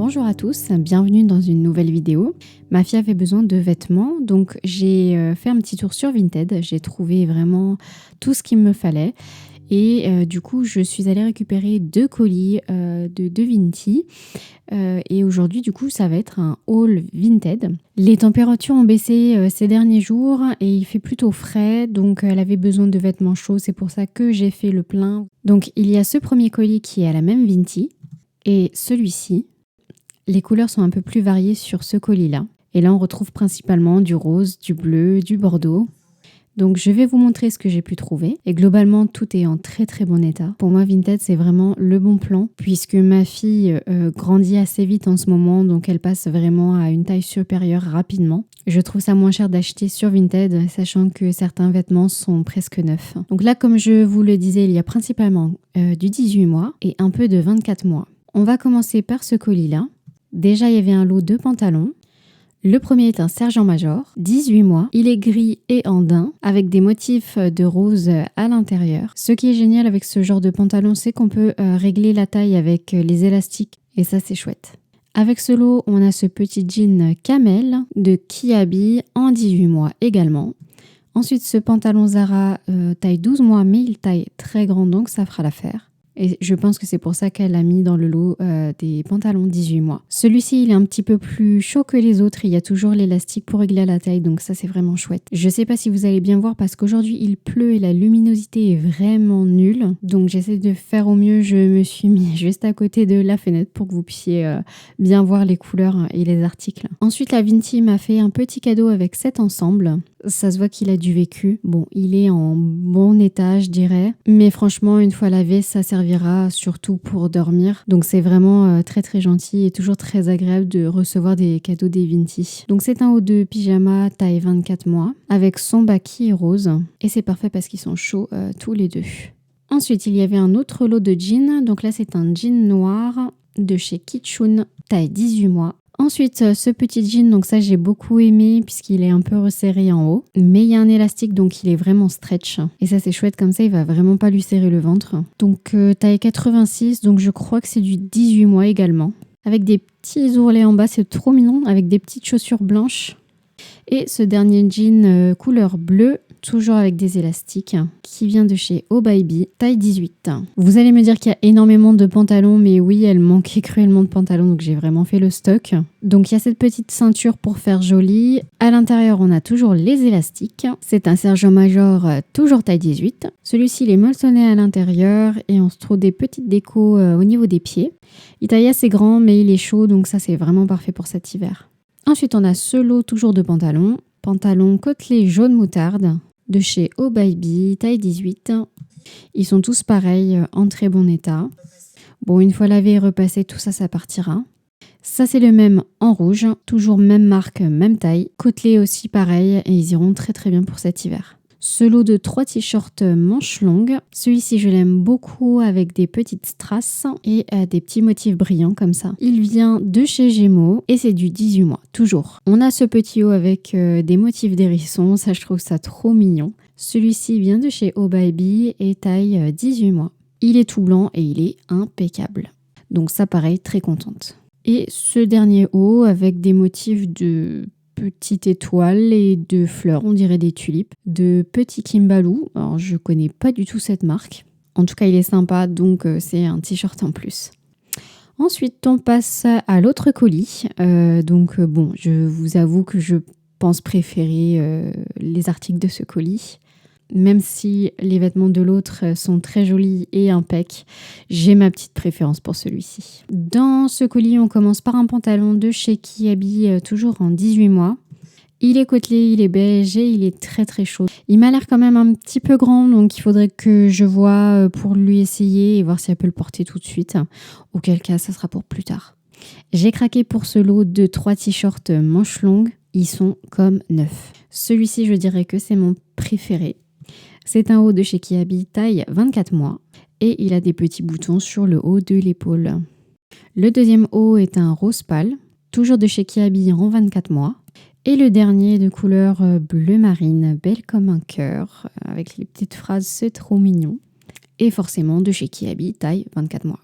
Bonjour à tous, bienvenue dans une nouvelle vidéo. Ma fille avait besoin de vêtements, donc j'ai fait un petit tour sur Vinted. J'ai trouvé vraiment tout ce qu'il me fallait. Et du coup, je suis allée récupérer 2 colis de Vinti. Et aujourd'hui, du coup, ça va être un haul Vinted. Les températures ont baissé ces derniers jours et il fait plutôt frais. Donc, elle avait besoin de vêtements chauds. C'est pour ça que j'ai fait le plein. Donc, il y a ce premier colis qui est à la même Vinti et celui-ci. Les couleurs sont un peu plus variées sur ce colis-là. Et là, on retrouve principalement du rose, du bleu, du bordeaux. Donc, je vais vous montrer ce que j'ai pu trouver. Et globalement, tout est en très très bon état. Pour moi, Vinted, c'est vraiment le bon plan puisque ma fille grandit assez vite en ce moment. Donc, elle passe vraiment à une taille supérieure rapidement. Je trouve ça moins cher d'acheter sur Vinted, sachant que certains vêtements sont presque neufs. Donc là, comme je vous le disais, il y a principalement du 18 mois et un peu de 24 mois. On va commencer par ce colis-là. Déjà, il y avait un lot de pantalons. Le premier est un sergent-major, 18 mois. Il est gris et en daim, avec des motifs de rose à l'intérieur. Ce qui est génial avec ce genre de pantalon, c'est qu'on peut régler la taille avec les élastiques. Et ça, c'est chouette. Avec ce lot, on a ce petit jean camel de Kiabi en 18 mois également. Ensuite, ce pantalon Zara taille 12 mois, mais il taille très grand, donc ça fera l'affaire. Et je pense que c'est pour ça qu'elle a mis dans le lot des pantalons 18 mois. Celui-ci, il est un petit peu plus chaud que les autres. Il y a toujours l'élastique pour régler la taille, donc ça, c'est vraiment chouette. Je sais pas si vous allez bien voir parce qu'aujourd'hui, il pleut et la luminosité est vraiment nulle. Donc, j'essaie de faire au mieux. Je me suis mis juste à côté de la fenêtre pour que vous puissiez bien voir les couleurs et les articles. Ensuite, la Vinti m'a fait un petit cadeau avec cet ensemble. Ça se voit qu'il a du vécu. Bon, il est en bon état, je dirais. Mais franchement, une fois lavé, ça servira surtout pour dormir. Donc c'est vraiment très très gentil et toujours très agréable de recevoir des cadeaux des Vinti. Donc c'est un haut de pyjama taille 24 mois avec son baki rose. Et c'est parfait parce qu'ils sont chauds tous les deux. Ensuite, il y avait un autre lot de jeans. Donc là, c'est un jean noir de chez Kitschun, taille 18 mois. Ensuite, ce petit jean, donc ça j'ai beaucoup aimé puisqu'il est un peu resserré en haut. Mais il y a un élastique donc il est vraiment stretch. Et ça c'est chouette comme ça, il va vraiment pas lui serrer le ventre. Donc taille 86, donc je crois que c'est du 18 mois également. Avec des petits ourlets en bas, c'est trop mignon, avec des petites chaussures blanches. Et ce dernier jean couleur bleue, toujours avec des élastiques, qui vient de chez Oh Baby, taille 18. Vous allez me dire qu'il y a énormément de pantalons, mais oui, elle manquait cruellement de pantalons, donc j'ai vraiment fait le stock. Donc il y a cette petite ceinture pour faire joli. À l'intérieur, on a toujours les élastiques. C'est un sergent-major, toujours taille 18. Celui-ci, il est molletonné à l'intérieur et on se trouve des petites décos au niveau des pieds. Il taille assez grand, mais il est chaud, donc ça, c'est vraiment parfait pour cet hiver. Ensuite, on a ce lot toujours de pantalons. Pantalons côtelés jaune moutarde de chez Oh Baby, taille 18. Ils sont tous pareils, en très bon état. Bon, une fois lavé et repassé, tout ça, ça partira. Ça, c'est le même en rouge. Toujours même marque, même taille. Côtelés aussi pareil et ils iront très très bien pour cet hiver. Ce lot de 3 t-shirts manches longues. Celui-ci, je l'aime beaucoup avec des petites strass et des petits motifs brillants comme ça. Il vient de chez Gémeaux et c'est du 18 mois, toujours. On a ce petit haut avec des motifs d'hérisson. Ça, je trouve ça trop mignon. Celui-ci vient de chez Oh Baby et taille 18 mois. Il est tout blanc et il est impeccable. Donc ça, pareil, très contente. Et ce dernier haut avec des motifs de petites étoiles et de fleurs, on dirait des tulipes, de petits Kimbalou. Alors je connais pas du tout cette marque. En tout cas, il est sympa, donc c'est un t-shirt en plus. Ensuite, on passe à l'autre colis. Bon, je vous avoue que je pense préférer les articles de ce colis. Même si les vêtements de l'autre sont très jolis et impeccables, j'ai ma petite préférence pour celui-ci. Dans ce colis, on commence par un pantalon de chez Kiabi, toujours en 18 mois. Il est côtelé, il est beige et il est très très chaud. Il m'a l'air quand même un petit peu grand, donc il faudrait que je vois pour lui essayer et voir si elle peut le porter tout de suite. Auquel cas, ça sera pour plus tard. J'ai craqué pour ce lot de 3 t-shirts manches longues. Ils sont comme neufs. Celui-ci, je dirais que c'est mon préféré. C'est un haut de chez Kiabi, taille 24 mois et il a des petits boutons sur le haut de l'épaule. Le deuxième haut est un rose pâle, toujours de chez Kiabi en 24 mois. Et le dernier de couleur bleu marine, belle comme un cœur, avec les petites phrases, c'est trop mignon. Et forcément de chez Kiabi, taille 24 mois.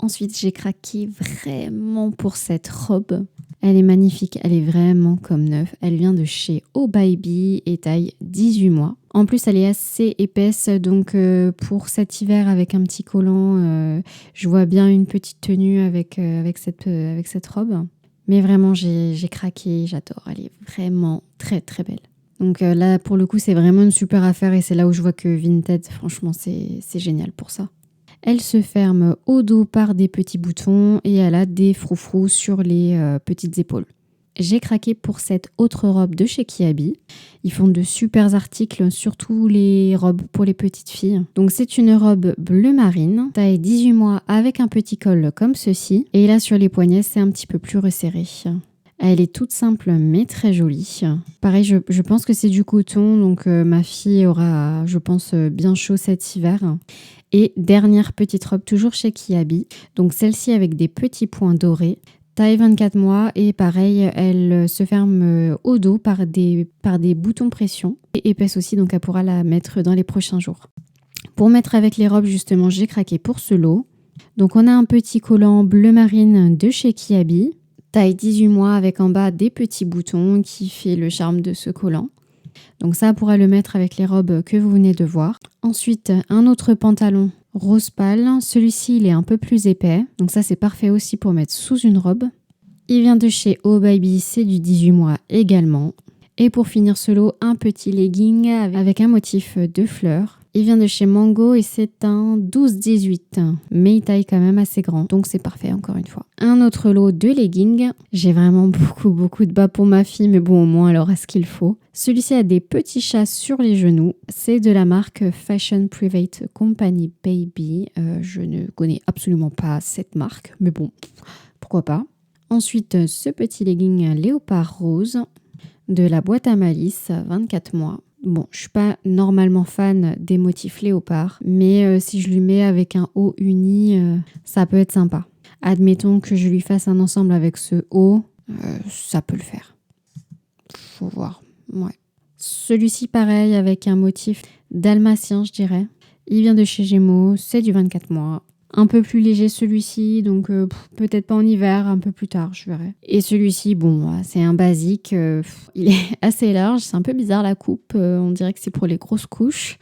Ensuite, j'ai craqué vraiment pour cette robe. Elle est magnifique, elle est vraiment comme neuve. Elle vient de chez Oh Baby et taille 18 mois. En plus, elle est assez épaisse, donc pour cet hiver avec un petit collant, je vois bien une petite tenue avec cette robe. Mais vraiment, j'ai craqué, j'adore. Elle est vraiment très très belle. Donc là, pour le coup, c'est vraiment une super affaire et c'est là où je vois que Vinted, franchement, c'est génial pour ça. Elle se ferme au dos par des petits boutons et elle a des froufrous sur les petites épaules. J'ai craqué pour cette autre robe de chez Kiabi. Ils font de super articles, surtout les robes pour les petites filles. Donc c'est une robe bleu marine, taille 18 mois avec un petit col comme ceci. Et là sur les poignets, c'est un petit peu plus resserré. Elle est toute simple mais très jolie. Pareil, je pense que c'est du coton, donc ma fille aura, je pense, bien chaud cet hiver. Et dernière petite robe, toujours chez Kiabi. Donc celle-ci avec des petits points dorés. Taille 24 mois et pareil, elle se ferme au dos par des boutons pression. Et épaisse aussi, donc elle pourra la mettre dans les prochains jours. Pour mettre avec les robes, justement, j'ai craqué pour ce lot. Donc on a un petit collant bleu marine de chez Kiabi. Taille 18 mois avec en bas des petits boutons qui fait le charme de ce collant. Donc ça, on pourra le mettre avec les robes que vous venez de voir. Ensuite, un autre pantalon rose pâle. Celui-ci, il est un peu plus épais. Donc ça, c'est parfait aussi pour mettre sous une robe. Il vient de chez Oh Baby, c'est du 18 mois également. Et pour finir ce lot, un petit legging avec un motif de fleurs. Il vient de chez Mango et c'est un 12-18, mais il taille quand même assez grand, donc c'est parfait encore une fois. Un autre lot de leggings. J'ai vraiment beaucoup de bas pour ma fille, mais bon, au moins elle aura ce qu'il faut. Celui-ci a des petits chats sur les genoux. C'est de la marque Fashion Private Company Baby. Je ne connais absolument pas cette marque, mais bon, pourquoi pas. Ensuite, ce petit legging léopard rose de la boîte à malice, 24 mois. Bon, je suis pas normalement fan des motifs léopard, mais si je lui mets avec un haut uni, ça peut être sympa. Admettons que je lui fasse un ensemble avec ce haut, ça peut le faire. Faut voir, ouais. Celui-ci, pareil, avec un motif dalmatien, je dirais. Il vient de chez Gémeaux, c'est du 24 mois. Un peu plus léger celui-ci, donc peut-être pas en hiver, un peu plus tard, je verrai. Et celui-ci, bon, c'est un basique, il est assez large, c'est un peu bizarre la coupe, on dirait que c'est pour les grosses couches.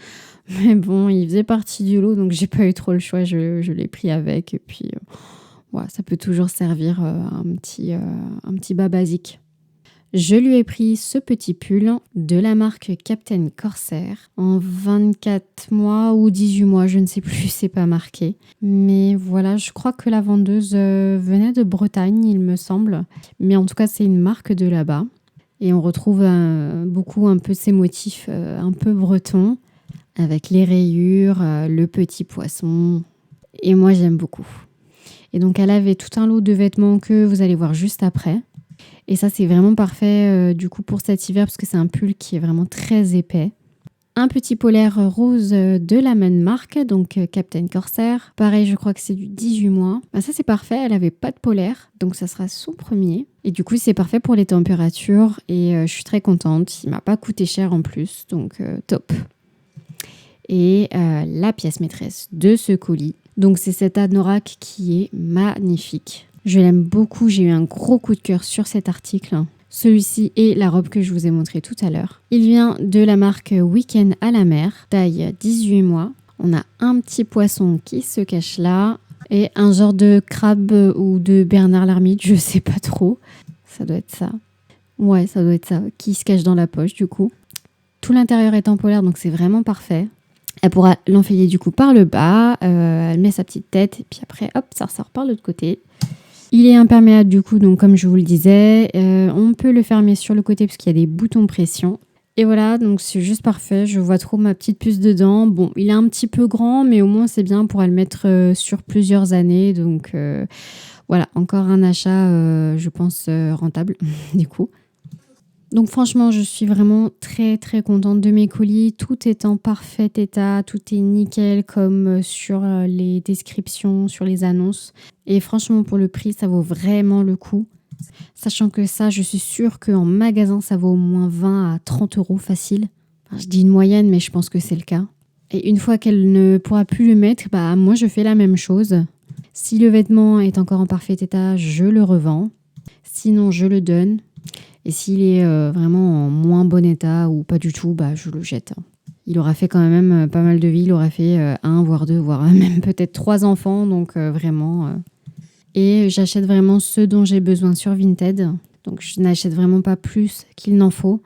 Mais bon, il faisait partie du lot, donc j'ai pas eu trop le choix, je l'ai pris avec. Et puis, voilà, ça peut toujours servir un petit bas basique. Je lui ai pris ce petit pull de la marque Captain Corsair en 24 mois ou 18 mois, je ne sais plus, c'est pas marqué. Mais voilà, je crois que la vendeuse venait de Bretagne, il me semble. Mais en tout cas, c'est une marque de là-bas. Et on retrouve beaucoup un peu ces motifs un peu bretons, avec les rayures, le petit poisson. Et moi, j'aime beaucoup. Et donc, elle avait tout un lot de vêtements que vous allez voir juste après. Et ça, c'est vraiment parfait du coup pour cet hiver parce que c'est un pull qui est vraiment très épais. Un petit polaire rose de la même marque, donc Captain Corsair. Pareil, je crois que c'est du 18 mois. Bah, ça, c'est parfait. Elle avait pas de polaire, donc ça sera son premier. Et du coup, c'est parfait pour les températures et je suis très contente. Il m'a pas coûté cher en plus, donc top. Et la pièce maîtresse de ce colis. Donc, c'est cet anorak qui est magnifique. Je l'aime beaucoup, j'ai eu un gros coup de cœur sur cet article. Celui-ci est la robe que je vous ai montrée tout à l'heure. Il vient de la marque Week-end à la mer, taille 18 mois. On a un petit poisson qui se cache là et un genre de crabe ou de Bernard l'ermite, je sais pas trop. Ça doit être ça. Ouais, ça doit être ça, qui se cache dans la poche du coup. Tout l'intérieur est en polaire, donc c'est vraiment parfait. Elle pourra l'enfiler du coup par le bas, elle met sa petite tête et puis après, hop, ça ressort par l'autre côté. Il est imperméable du coup, donc comme je vous le disais, on peut le fermer sur le côté parce qu'il y a des boutons pression. Et voilà, donc c'est juste parfait, je vois trop ma petite puce dedans. Bon, il est un petit peu grand, mais au moins c'est bien, on pourra le mettre sur plusieurs années. Donc voilà, encore un achat, je pense, rentable du coup. Donc franchement, je suis vraiment très contente de mes colis. Tout est en parfait état, tout est nickel comme sur les descriptions, sur les annonces. Et franchement, pour le prix, ça vaut vraiment le coup. Sachant que ça, je suis sûre qu'en magasin, ça vaut au moins 20 à 30 € facile. Enfin, je dis une moyenne, mais je pense que c'est le cas. Et une fois qu'elle ne pourra plus le mettre, bah moi, je fais la même chose. Si le vêtement est encore en parfait état, je le revends. Sinon, je le donne. Et s'il est vraiment en moins bon état ou pas du tout, bah, je le jette. Il aura fait quand même pas mal de vie. Il aura fait un, voire deux, voire même peut-être 3 enfants. Donc vraiment. Et j'achète vraiment ce dont j'ai besoin sur Vinted. Donc je n'achète vraiment pas plus qu'il n'en faut.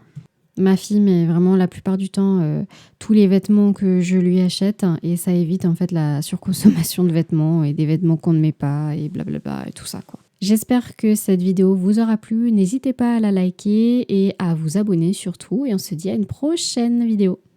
Ma fille met vraiment la plupart du temps tous les vêtements que je lui achète et ça évite en fait la surconsommation de vêtements et des vêtements qu'on ne met pas et blablabla et tout ça quoi. J'espère que cette vidéo vous aura plu. N'hésitez pas à la liker et à vous abonner surtout et on se dit à une prochaine vidéo.